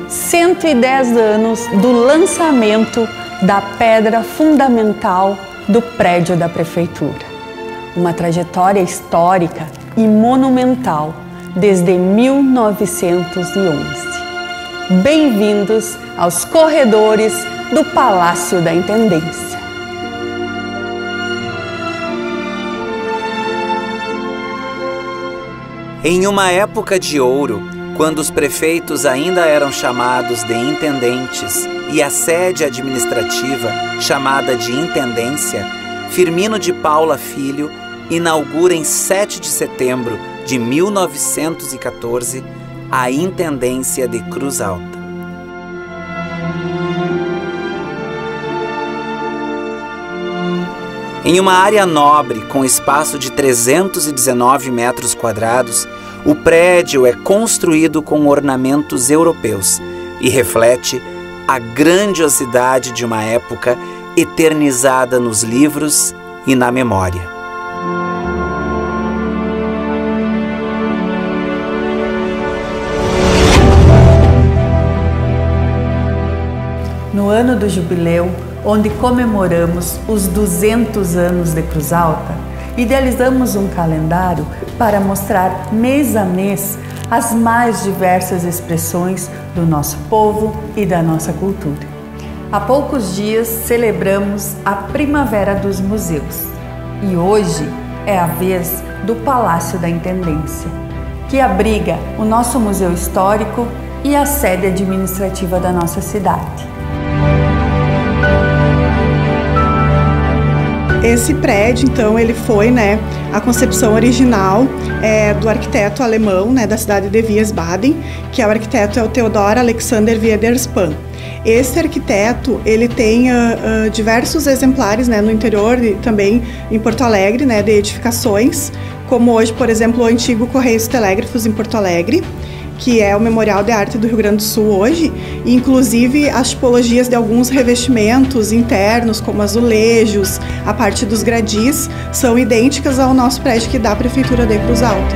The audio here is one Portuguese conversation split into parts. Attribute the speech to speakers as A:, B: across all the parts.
A: 110 anos do lançamento da pedra fundamental do prédio da Prefeitura. Uma trajetória histórica e monumental desde 1911. Bem-vindos aos corredores do Palácio da Intendência.
B: Em uma época de ouro, quando os prefeitos ainda eram chamados de intendentes e a sede administrativa, chamada de intendência, Firmino de Paula Filho inaugura em 7 de setembro de 1914 a Intendência de Cruz Alta. Em uma área nobre com espaço de 319 metros quadrados, o prédio é construído com ornamentos europeus e reflete a grandiosidade de uma época eternizada nos livros e na memória.
A: No ano do jubileu, onde comemoramos os 200 anos de Cruz Alta, idealizamos um calendário para mostrar mês a mês as mais diversas expressões do nosso povo e da nossa cultura. Há poucos dias celebramos a Primavera dos Museus e hoje é a vez do Palácio da Intendência, que abriga o nosso museu histórico e a sede administrativa da nossa cidade.
C: Esse prédio, então, ele foi, a concepção original do arquiteto alemão, da cidade de Wiesbaden, que o arquiteto é o Theodor Alexander Wiederspann. Esse arquiteto, ele tem diversos exemplares, no interior e também em Porto Alegre, de edificações, como hoje, por exemplo, o antigo Correios e Telégrafos em Porto Alegre, que é o Memorial de Arte do Rio Grande do Sul hoje, e inclusive as tipologias de alguns revestimentos internos, como azulejos, a parte dos gradis, são idênticas ao nosso prédio aqui da Prefeitura de Cruz Alta.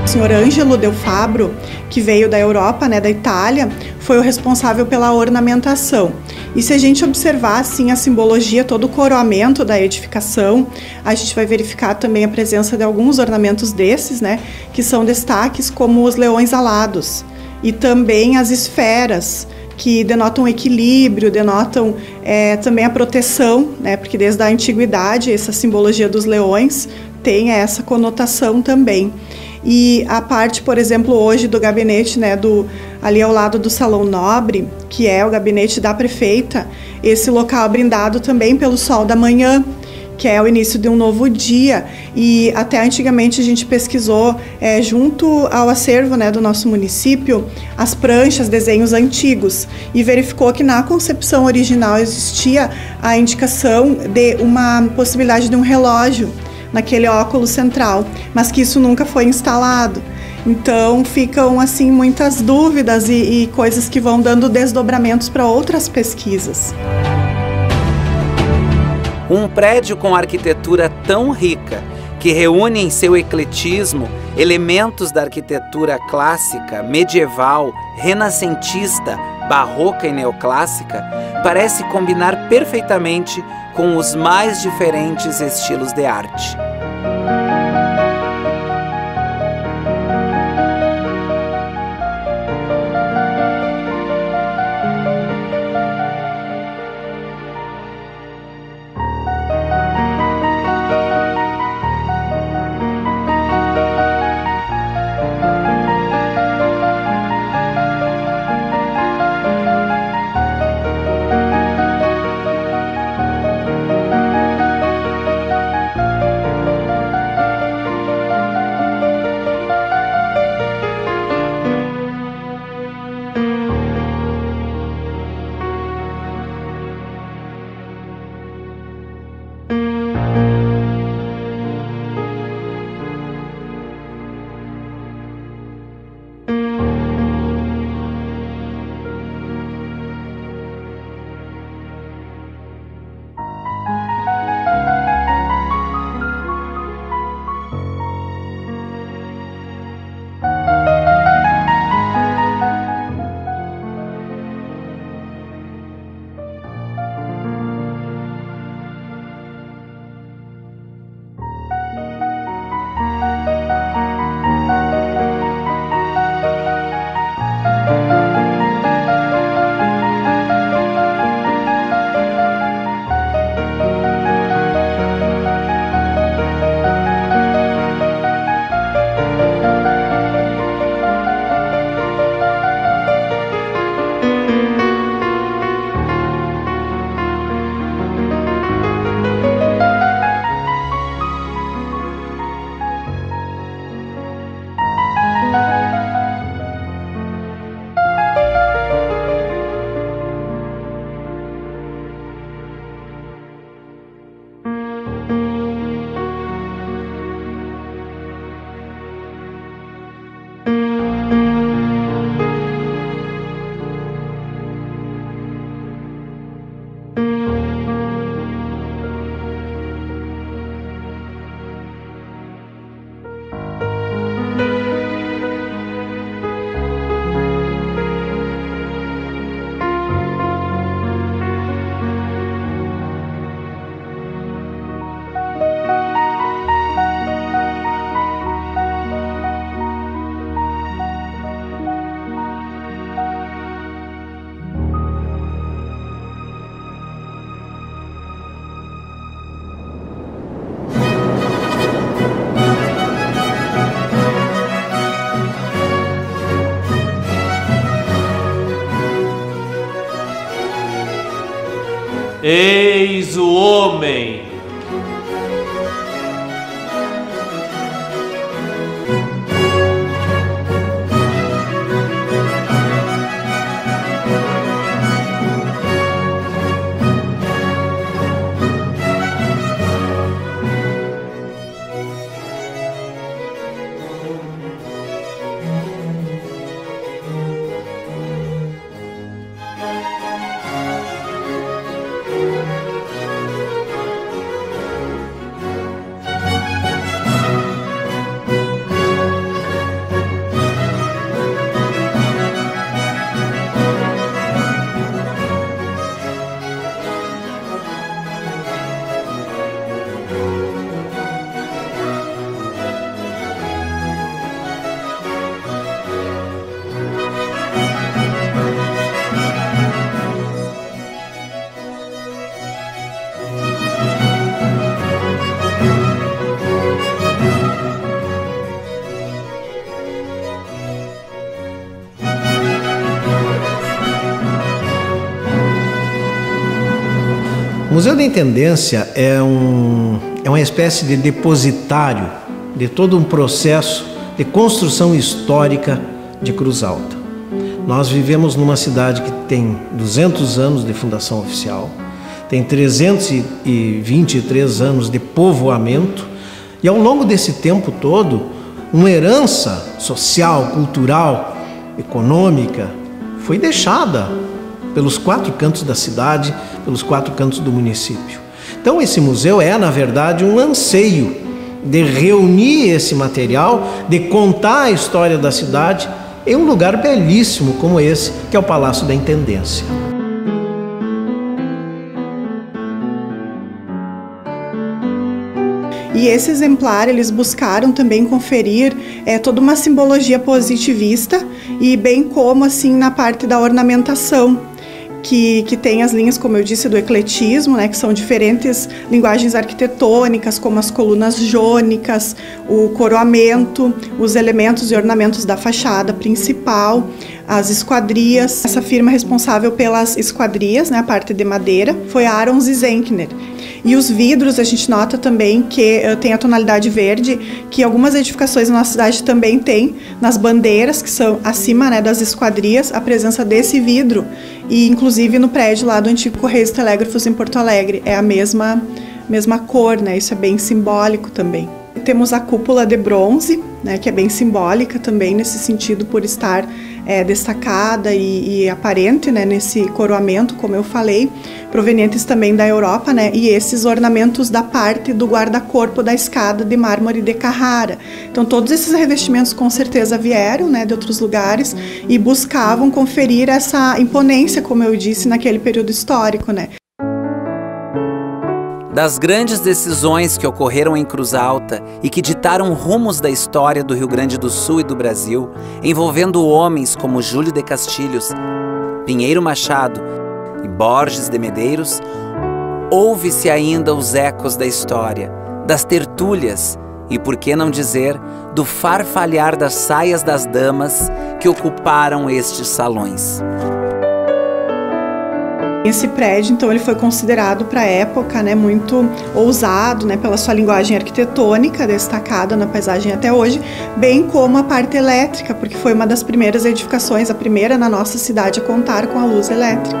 C: O senhor Ângelo Del Fabbro, que veio da Europa, da Itália, foi o responsável pela ornamentação. E se a gente observar assim a simbologia, todo o coroamento da edificação, a gente vai verificar também a presença de alguns ornamentos desses, que são destaques como os leões alados e também as esferas, que denotam equilíbrio, denotam também a proteção, porque desde a antiguidade essa simbologia dos leões tem essa conotação também. E a parte, por exemplo, hoje do gabinete, ali ao lado do Salão Nobre, que é o gabinete da prefeita, esse local é brindado também pelo sol da manhã, que é o início de um novo dia, e até antigamente a gente pesquisou junto ao acervo do nosso município as pranchas, desenhos antigos, e verificou que na concepção original existia a indicação de uma possibilidade de um relógio naquele óculo central, mas que isso nunca foi instalado. Então ficam assim muitas dúvidas e coisas que vão dando desdobramentos para outras pesquisas.
B: Um prédio com arquitetura tão rica, que reúne em seu ecletismo elementos da arquitetura clássica, medieval, renascentista, barroca e neoclássica, parece combinar perfeitamente com os mais diferentes estilos de arte.
D: Eis o homem.
E: O Museu da Intendência é uma espécie de depositário de todo um processo de construção histórica de Cruz Alta. Nós vivemos numa cidade que tem 200 anos de fundação oficial, tem 323 anos de povoamento e ao longo desse tempo todo, uma herança social, cultural, econômica foi deixada pelos 4 cantos da cidade, pelos 4 cantos do município. Então esse museu é, na verdade, um anseio de reunir esse material, de contar a história da cidade em um lugar belíssimo como esse, que é o Palácio da Intendência.
C: E esse exemplar, eles buscaram também conferir toda uma simbologia positivista e bem como assim na parte da ornamentação, que tem as linhas, como eu disse, do ecletismo, né, que são diferentes linguagens arquitetônicas, como as colunas jônicas, o coroamento, os elementos e ornamentos da fachada principal, as esquadrias. Essa firma responsável pelas esquadrias, né, a parte de madeira, foi a Arons e Zenkner. E os vidros, a gente nota também que tem a tonalidade verde, que algumas edificações na nossa cidade também tem, nas bandeiras, que são acima, né, das esquadrias, a presença desse vidro. E inclusive no prédio lá do antigo Correios e Telégrafos em Porto Alegre, é a mesma cor, né? Isso é bem simbólico também. Temos a cúpula de bronze, né, que é bem simbólica também nesse sentido, por estar destacada e aparente, né, nesse coroamento, como eu falei, provenientes também da Europa, né, e esses ornamentos da parte do guarda-corpo da escada de mármore de Carrara. Então todos esses revestimentos com certeza vieram, né, de outros lugares e buscavam conferir essa imponência, como eu disse, naquele período histórico, né.
B: Das grandes decisões que ocorreram em Cruz Alta e que ditaram rumos da história do Rio Grande do Sul e do Brasil, envolvendo homens como Júlio de Castilhos, Pinheiro Machado e Borges de Medeiros, ouve-se ainda os ecos da história, das tertúlias e, por que não dizer, do farfalhar das saias das damas que ocuparam estes salões.
C: Esse prédio, então, ele foi considerado para a época, né, muito ousado, né, pela sua linguagem arquitetônica, destacada na paisagem até hoje, bem como a parte elétrica, porque foi uma das primeiras edificações, a primeira na nossa cidade a contar com a luz elétrica.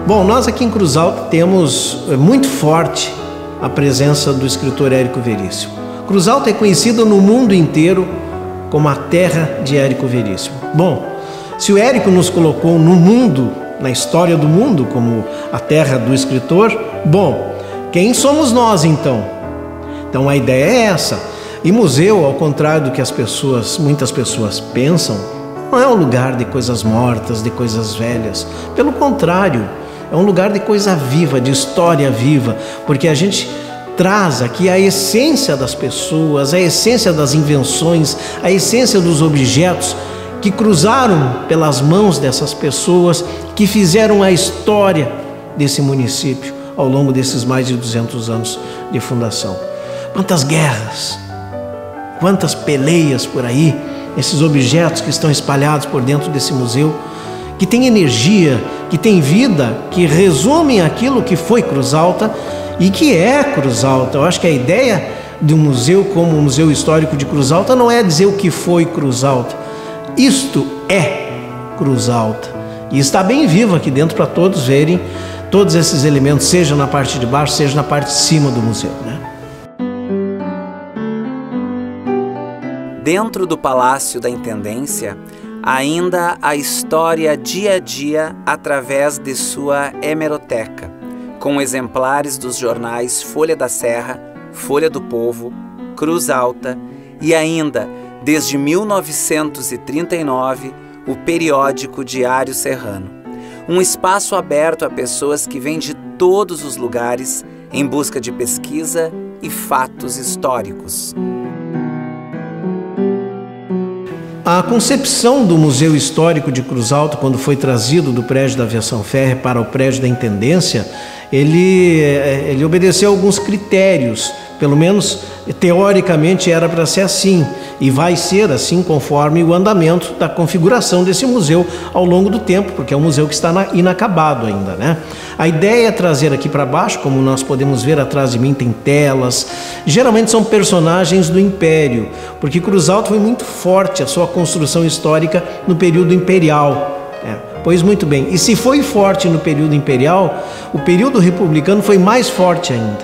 E: Bom, nós aqui em Cruz Alta temos muito forte a presença do escritor Érico Veríssimo. Cruz Alta é conhecida no mundo inteiro como a terra de Érico Veríssimo. Bom, se o Érico nos colocou no mundo, na história do mundo, como a terra do escritor, bom, quem somos nós então? Então a ideia é essa. E museu, ao contrário do que muitas pessoas pensam, não é um lugar de coisas mortas, de coisas velhas. Pelo contrário, é um lugar de coisa viva, de história viva, porque a gente traz aqui a essência das pessoas, a essência das invenções, a essência dos objetos que cruzaram pelas mãos dessas pessoas, que fizeram a história desse município ao longo desses mais de 200 anos de fundação. Quantas guerras, quantas peleias por aí, esses objetos que estão espalhados por dentro desse museu, que tem energia, que tem vida, que resumem aquilo que foi Cruz Alta e que é Cruz Alta. Eu acho que a ideia de um museu como o Museu Histórico de Cruz Alta não é dizer o que foi Cruz Alta. Isto é Cruz Alta. E está bem vivo aqui dentro para todos verem todos esses elementos, seja na parte de baixo, seja na parte de cima do museu, né?
B: Dentro do Palácio da Intendência, ainda a história dia a dia através de sua hemeroteca, com exemplares dos jornais Folha da Serra, Folha do Povo, Cruz Alta e ainda, desde 1939, o periódico Diário Serrano. Um espaço aberto a pessoas que vêm de todos os lugares em busca de pesquisa e fatos históricos.
E: A concepção do Museu Histórico de Cruz Alta, quando foi trazido do prédio da Aviação Férrea para o prédio da Intendência, ele obedeceu alguns critérios, pelo menos teoricamente era para ser assim, e vai ser assim conforme o andamento da configuração desse museu ao longo do tempo, porque é um museu que está inacabado ainda, né? A ideia é trazer aqui para baixo, como nós podemos ver atrás de mim, tem telas, geralmente são personagens do Império, porque Cruz Alta foi muito forte a sua construção histórica no período imperial. Pois muito bem, e se foi forte no período imperial, o período republicano foi mais forte ainda,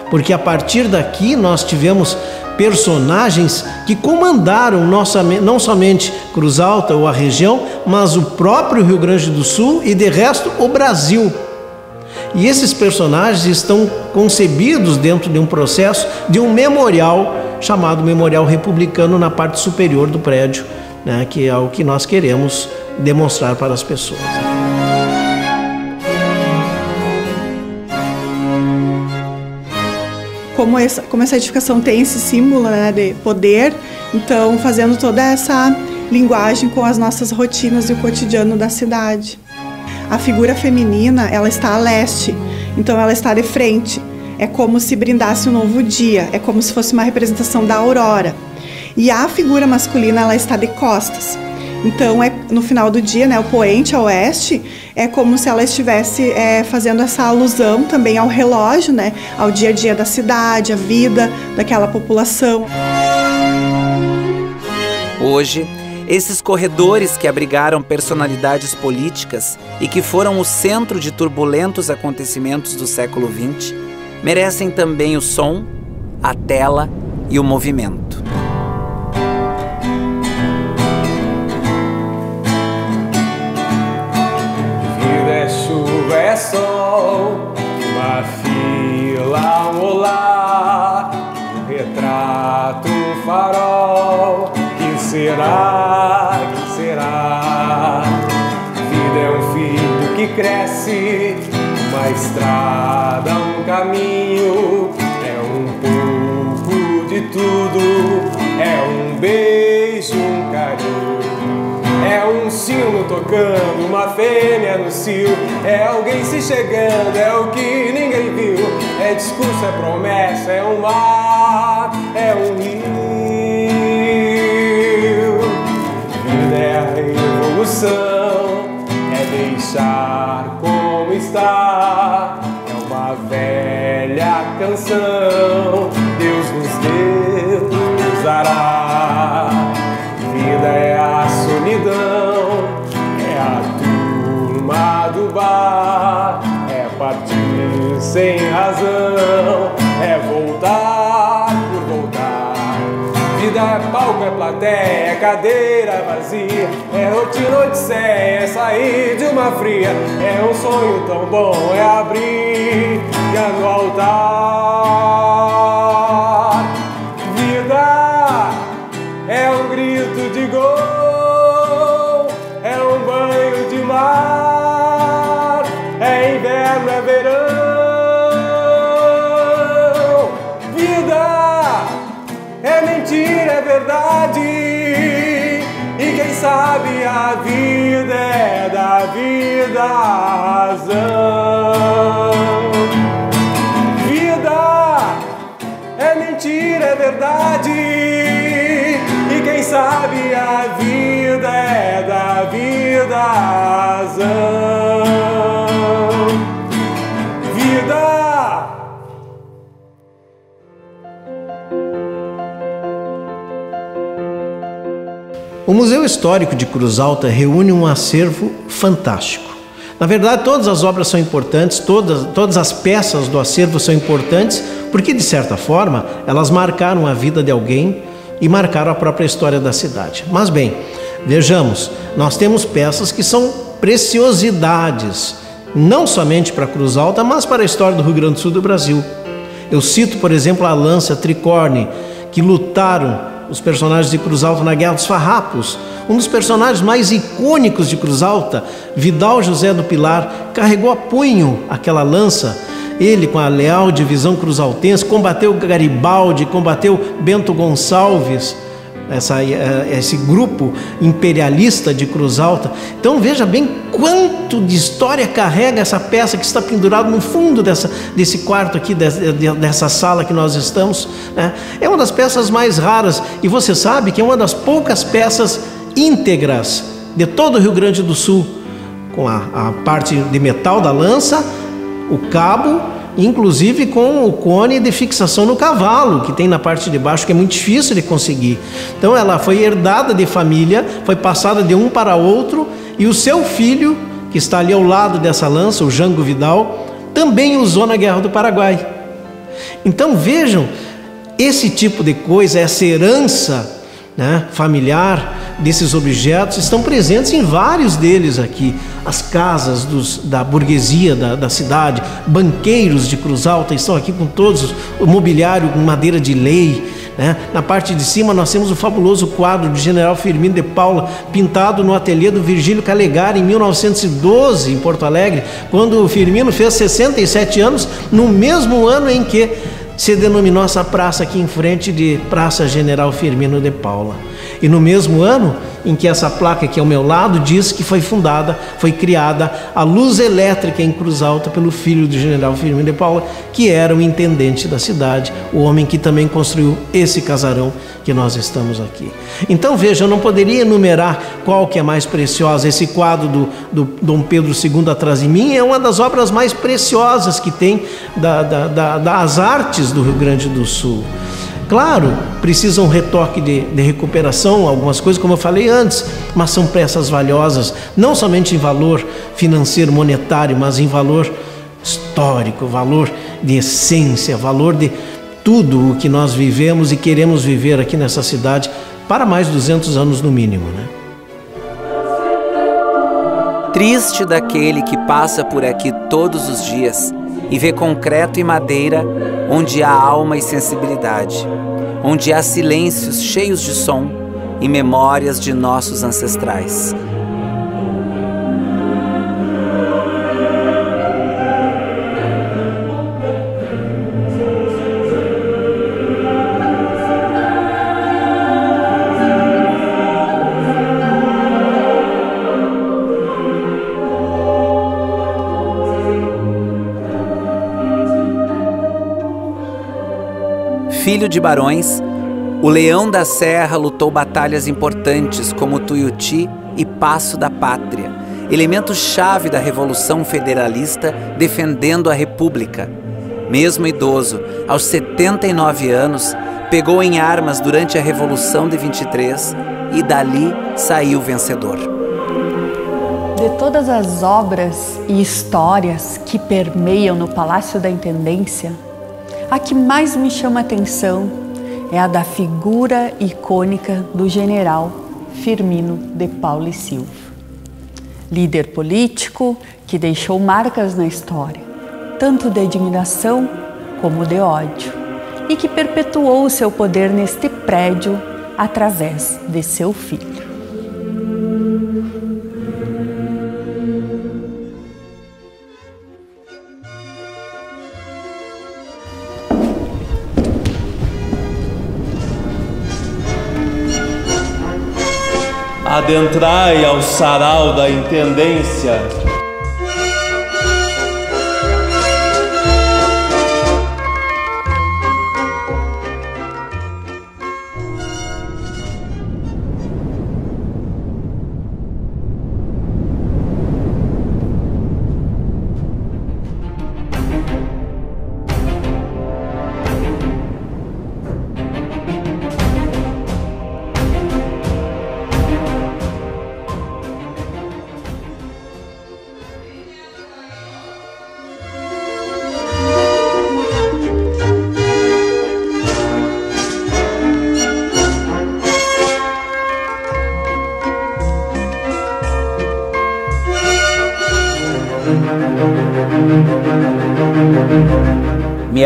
E: porque a partir daqui nós tivemos personagens que comandaram não somente Cruz Alta ou a região, mas o próprio Rio Grande do Sul e, de resto, o Brasil. E esses personagens estão concebidos dentro de um processo de um memorial chamado Memorial Republicano na parte superior do prédio, né, que é o que nós queremos demonstrar para as pessoas.
C: Como essa edificação tem esse símbolo, né, de poder, então fazendo toda essa linguagem com as nossas rotinas e o cotidiano da cidade. A figura feminina, ela está a leste, então ela está de frente. É como se brindasse um novo dia, é como se fosse uma representação da aurora. E a figura masculina, ela está de costas. Então, no final do dia, né, o poente a oeste, é como se ela estivesse fazendo essa alusão também ao relógio, né, ao dia a dia da cidade, à vida daquela população.
B: Hoje, esses corredores que abrigaram personalidades políticas e que foram o centro de turbulentos acontecimentos do século XX, merecem também o som, a tela e o movimento.
D: Chuva é sol, uma fila, um olá, um retrato, um farol. Que será, que será? Vida é um filho que cresce, uma estrada, um caminho. É um pouco de tudo, é um beijo, um carinho. É um sino tocando, uma fêmea no cio. É alguém se chegando, é o que ninguém viu. É discurso, é promessa, é um mar, é um rio. Vida é a revolução, é deixar como está. É uma velha canção, Deus nos deu, nos dará. Vida é a solidão, é a turma do bar, é partir sem razão, é voltar por voltar. Vida é palco, é plateia, é cadeira vazia, é rotina, odisseia, é sair de uma fria. É um sonho tão bom, é abrir no altar. Vida é um grito de gol, é um banho de mar, é inverno, é verão. Vida é mentira, é verdade, e quem sabe a vida é da vida a razão. Vida é mentira, é verdade, E quem sabe a vida é da vida a razão. Vida!
E: O Museu Histórico de Cruz Alta reúne um acervo fantástico. Na verdade, todas as obras são importantes, todas as peças do acervo são importantes, porque, de certa forma, elas marcaram a vida de alguém e marcaram a própria história da cidade. Mas, bem, vejamos, nós temos peças que são preciosidades, não somente para Cruz Alta, mas para a história do Rio Grande do Sul e do Brasil. Eu cito, por exemplo, a lança tricorne, que lutaram os personagens de Cruz Alta na Guerra dos Farrapos. Um dos personagens mais icônicos de Cruz Alta, Vidal José do Pilar, carregou a punho aquela lança. Ele, com a leal divisão cruzaltense, combateu Garibaldi, combateu Bento Gonçalves, esse grupo imperialista de Cruz Alta. Então veja bem quanto de história carrega essa peça que está pendurada no fundo desse quarto aqui, dessa sala que nós estamos, né? É uma das peças mais raras, e você sabe que é uma das poucas peças íntegras de todo o Rio Grande do Sul, com a parte de metal da lança, o cabo, inclusive com o cone de fixação no cavalo, que tem na parte de baixo, que é muito difícil de conseguir. Então ela foi herdada de família, foi passada de um para outro, e o seu filho, que está ali ao lado dessa lança, o Jango Vidal, também usou na Guerra do Paraguai. Então vejam, esse tipo de coisa, essa herança, né, familiar desses objetos, estão presentes em vários deles aqui. As casas da burguesia da cidade, banqueiros de Cruz Alta estão aqui com todos o mobiliário com madeira de lei, né? Na parte de cima nós temos o fabuloso quadro de General Firmino de Paula, pintado no ateliê do Virgílio Calegari em 1912 em Porto Alegre, quando o Firmino fez 67 anos, no mesmo ano em que se denominou essa praça aqui em frente de Praça General Firmino de Paula. E no mesmo ano em que essa placa aqui ao meu lado diz que foi criada a luz elétrica em Cruz Alta pelo filho do General Firmino de Paula, que era o intendente da cidade, o homem que também construiu esse casarão que nós estamos aqui. Então veja, eu não poderia enumerar qual que é mais preciosa. Esse quadro do Dom Pedro II atrás de mim é uma das obras mais preciosas que tem das artes do Rio Grande do Sul. Claro, precisa um retoque de recuperação, algumas coisas, como eu falei antes, mas são peças valiosas, não somente em valor financeiro, monetário, mas em valor histórico, valor de essência, valor de tudo o que nós vivemos e queremos viver aqui nessa cidade para mais de 200 anos no mínimo, né?
B: Triste daquele que passa por aqui todos os dias e vê concreto e madeira onde há alma e sensibilidade, onde há silêncios cheios de som e memórias de nossos ancestrais. Filho de barões, o Leão da Serra lutou batalhas importantes como Tuiuti e Paço da Pátria, elemento-chave da Revolução Federalista defendendo a República. Mesmo idoso, aos 79 anos, pegou em armas durante a Revolução de 23 e dali saiu vencedor.
A: De todas as obras e histórias que permeiam no Palácio da Intendência, a que mais me chama a atenção é a da figura icônica do general Firmino de Paula e Silva. Líder político que deixou marcas na história, tanto de admiração como de ódio, e que perpetuou o seu poder neste prédio através de seu filho.
F: Adentrai ao sarau da intendência.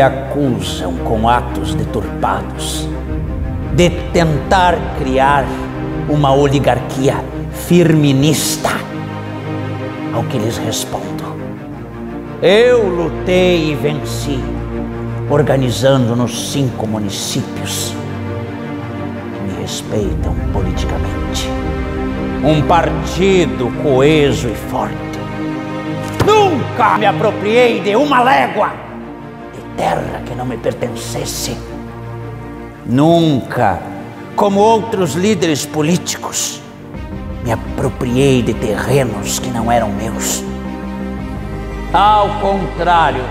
G: acusam com atos deturpados de tentar criar uma oligarquia firminista. Ao que lhes respondo: eu lutei e venci, organizando nos 5 municípios. Me respeitam politicamente. Um partido coeso e forte. Nunca me apropriei de uma légua de terra que não me pertencesse. Nunca, como outros líderes políticos, me apropriei de terrenos que não eram meus. Ao contrário,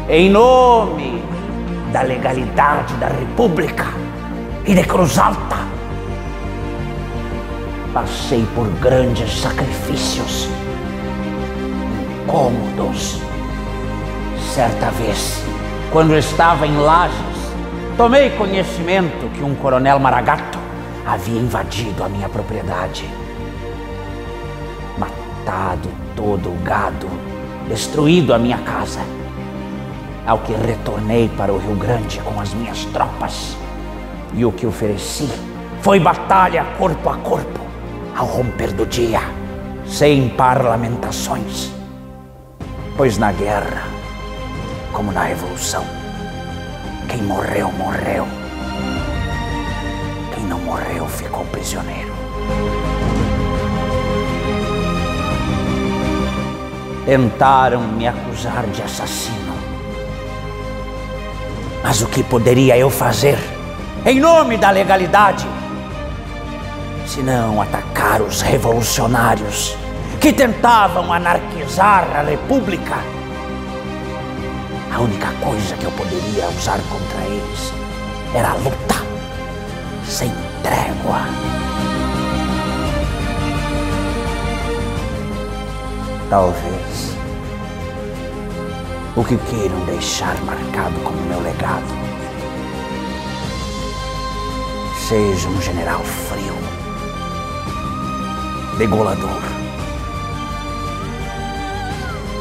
G: em nome da legalidade da República e de Cruz Alta, passei por grandes sacrifícios, incômodos. Certa vez, quando estava em Lages, tomei conhecimento que um coronel Maragato havia invadido a minha propriedade, matado todo o gado, destruído a minha casa. Ao que retornei para o Rio Grande com as minhas tropas, e o que ofereci foi batalha corpo a corpo, ao romper do dia, sem parlamentações. Pois na guerra, como na revolução, quem morreu, morreu. Quem não morreu ficou prisioneiro. Tentaram me acusar de assassino. Mas o que poderia eu fazer, em nome da legalidade, se não atacar os revolucionários que tentavam anarquizar a República? A única coisa que eu poderia usar contra eles era a luta, sem trégua. Talvez o que queiram deixar marcado como meu legado seja um general frio, degolador.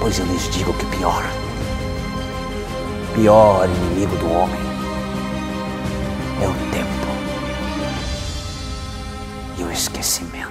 G: Pois eu lhes digo que pior inimigo do homem é o tempo e o esquecimento.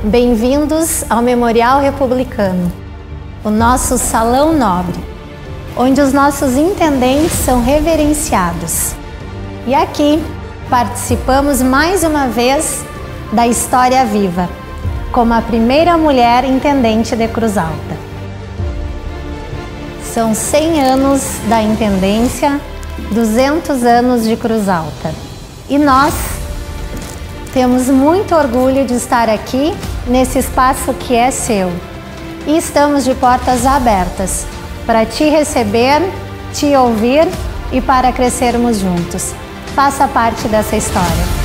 H: Bem-vindos ao Memorial Republicano, o nosso salão nobre, onde os nossos intendentes são reverenciados. E aqui participamos mais uma vez da história viva, como a primeira mulher intendente de Cruz Alta. São 100 anos da intendência, 200 anos de Cruz Alta. E nós temos muito orgulho de estar aqui nesse espaço que é seu. E estamos de portas abertas para te receber, te ouvir e para crescermos juntos. Faça parte dessa história.